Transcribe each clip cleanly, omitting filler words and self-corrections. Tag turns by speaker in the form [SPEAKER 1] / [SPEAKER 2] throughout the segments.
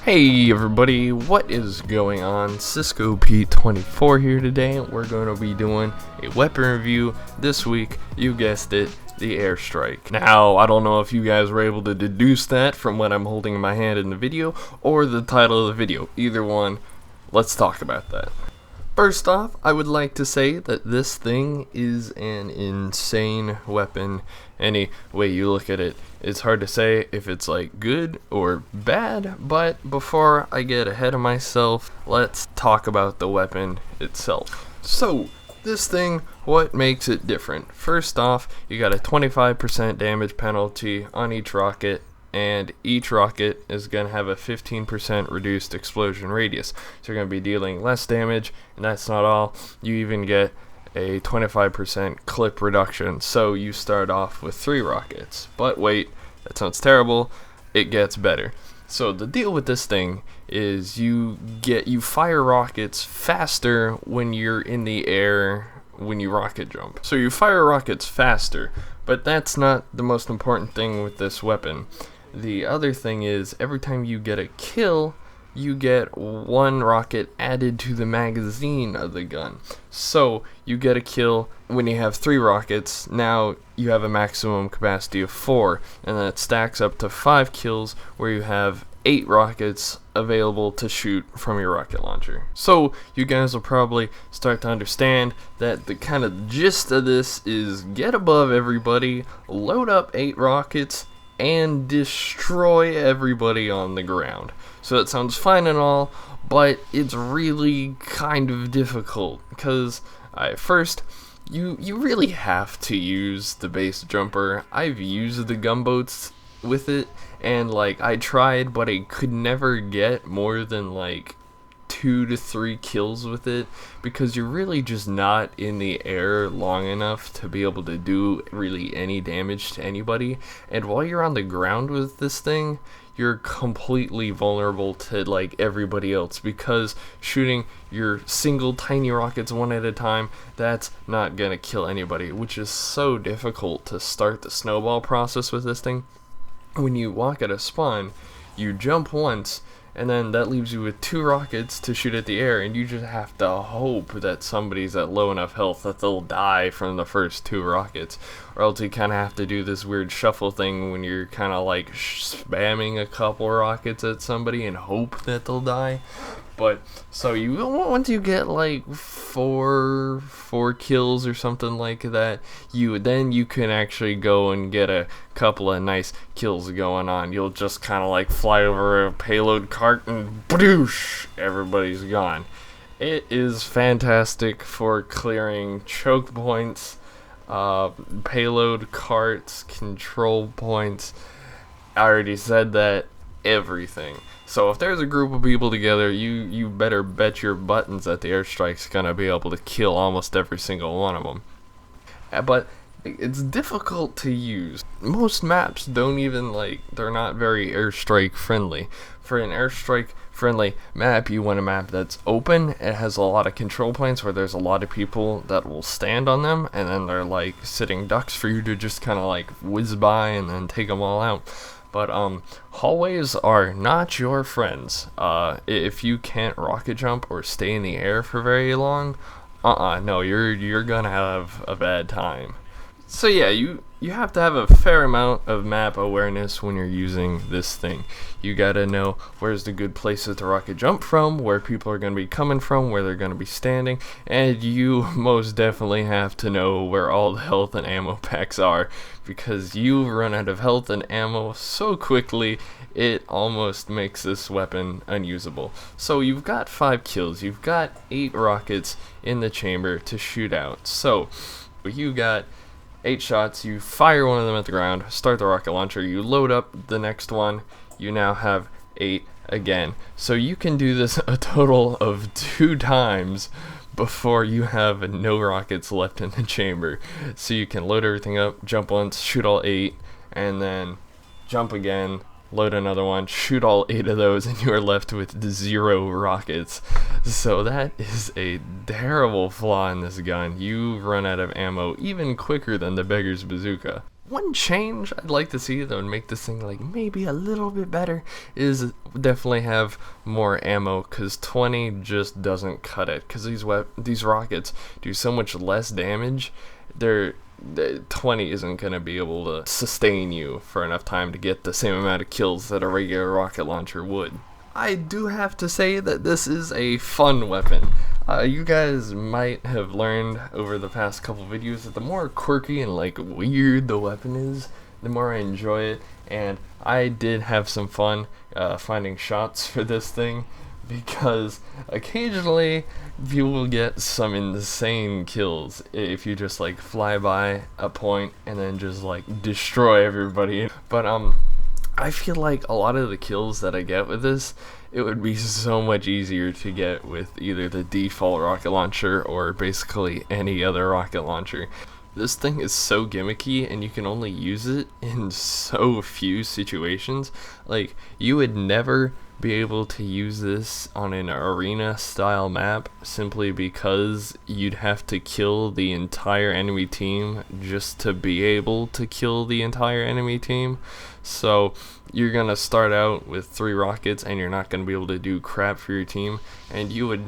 [SPEAKER 1] Hey everybody, what is going on? Ciscopete24 here today. We're going to be doing a weapon review this week. You guessed it, the airstrike. Now, I don't know if you guys were able to deduce that from what I'm holding in my hand in the video or the title of the video. Either one, let's talk about that. First off, I would like to say that this thing is an insane weapon. Any way you look at it, it's hard to say if it's like good or bad, but before I get ahead of myself, let's talk about the weapon itself. So, this thing, what makes it different? First off, you got a 25% damage penalty on each rocket, and each rocket is going to have a 15% reduced explosion radius. So you're going to be dealing less damage, and that's not all. You even get a 25% clip reduction, so you start off with 3 rockets. But wait, that sounds terrible. It gets better. So the deal with this thing is you fire rockets faster when you're in the air when you rocket jump. So you fire rockets faster, but that's not the most important thing with this weapon. The other thing is, every time you get a kill, you get 1 rocket added to the magazine of the gun. So, you get a kill when you have 3 rockets, now you have a maximum capacity of 4, and then it stacks up to 5 kills where you have 8 rockets available to shoot from your rocket launcher. So, you guys will probably start to understand that the kind of gist of this is get above everybody, load up 8 rockets, and destroy everybody on the ground. So it sounds fine and all, but it's really kind of difficult, because first, you really have to use the base jumper. I've used the gunboats with it, and I tried, but I could never get more than 2 to 3 kills with it, because you're really just not in the air long enough to be able to do really any damage to anybody. And while you're on the ground with this thing, you're completely vulnerable to everybody else, because shooting your single tiny rockets one at a time, that's not gonna kill anybody, which is so difficult to start the snowball process with this thing. When you walk at a spawn, you jump once, and then that leaves you with 2 rockets to shoot at the air, and you just have to hope that somebody's at low enough health that they'll die from the first 2 rockets, or else you kind of have to do this weird shuffle thing when you're kind of spamming a couple rockets at somebody and hope that they'll die. But so once you get 4 kills or something like that, then you can actually go and get a couple of nice kills going on. You'll just kind of fly over a payload cart and badoosh, everybody's gone. It is fantastic for clearing choke points, payload carts, control points. I already said that. Everything. So if there's a group of people together, you better bet your buttons that the airstrike's gonna be able to kill almost every single one of them. But it's difficult to use. Most maps don't even they're not very airstrike friendly. For an airstrike friendly map, you want a map that's open. It has a lot of control points where there's a lot of people that will stand on them, and then they're sitting ducks for you to just kind of whiz by and then take them all out. But hallways are not your friends. If you can't rocket jump or stay in the air for very long, no, you're gonna have a bad time. So yeah, you have to have a fair amount of map awareness when you're using this thing. You gotta know where's the good places to rocket jump from, where people are gonna be coming from, where they're gonna be standing, and you most definitely have to know where all the health and ammo packs are, because you run out of health and ammo so quickly, it almost makes this weapon unusable. So you've got 5 kills, you've got 8 rockets in the chamber to shoot out. So you got 8 shots, you fire one of them at the ground, start the rocket launcher, you load up the next one, you now have 8 again. So you can do this a total of 2 times before you have no rockets left in the chamber. So you can load everything up, jump once, shoot all 8, and then jump again, load another one, shoot all 8 of those, and you are left with 0 rockets. So that is a terrible flaw in this gun. You run out of ammo even quicker than the beggar's bazooka. one change I'd like to see that would make this thing like maybe a little bit better is definitely have more ammo, because 20 just doesn't cut it, because these rockets do so much less damage. The 20 isn't going to be able to sustain you for enough time to get the same amount of kills that a regular rocket launcher would. I do have to say that this is a fun weapon. You guys might have learned over the past couple videos that the more quirky and like weird the weapon is, the more I enjoy it, and I did have some fun finding shots for this thing, because occasionally you will get some insane kills if you just like fly by a point and then just like destroy everybody. But I feel like a lot of the kills that I get with this, it would be so much easier to get with either the default rocket launcher or basically any other rocket launcher. This thing is so gimmicky, and you can only use it in so few situations. Like, you would never be able to use this on an arena style map simply because you'd have to kill the entire enemy team just to be able to kill the entire enemy team. So you're gonna start out with 3 rockets and you're not gonna be able to do crap for your team, and you would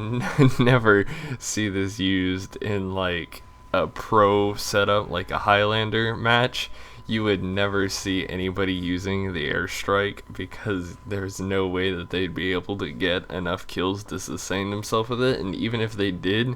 [SPEAKER 1] never see this used in like a pro setup, like a Highlander match. You would never see anybody using the airstrike, because there's no way that they'd be able to get enough kills to sustain themselves with it, and even if they did,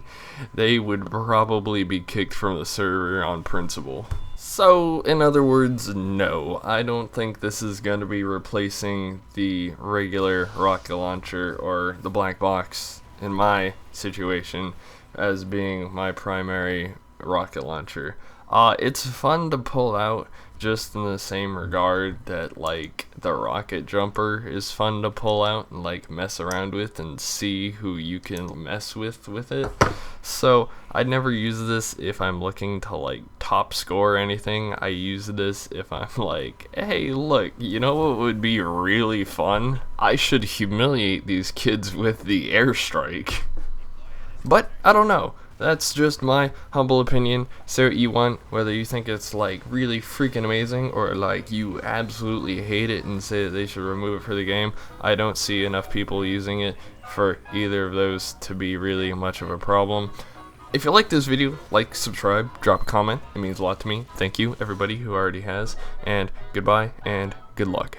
[SPEAKER 1] they would probably be kicked from the server on principle. So, in other words, no, I don't think this is going to be replacing the regular rocket launcher or the black box in my situation as being my primary rocket launcher. It's fun to pull out, just in the same regard that like the rocket jumper is fun to pull out and like mess around with and see who you can mess with it. So I'd never use this if I'm looking to like top score or anything. I use this if I'm like, hey look, you know what would be really fun? I should humiliate these kids with the airstrike. But I don't know. That's just my humble opinion. Say what you want, whether you think it's like really freaking amazing or like you absolutely hate it and say that they should remove it for the game. I don't see enough people using it for either of those to be really much of a problem. If you like this video, like, subscribe, drop a comment. It means a lot to me. Thank you everybody who already has, and goodbye and good luck.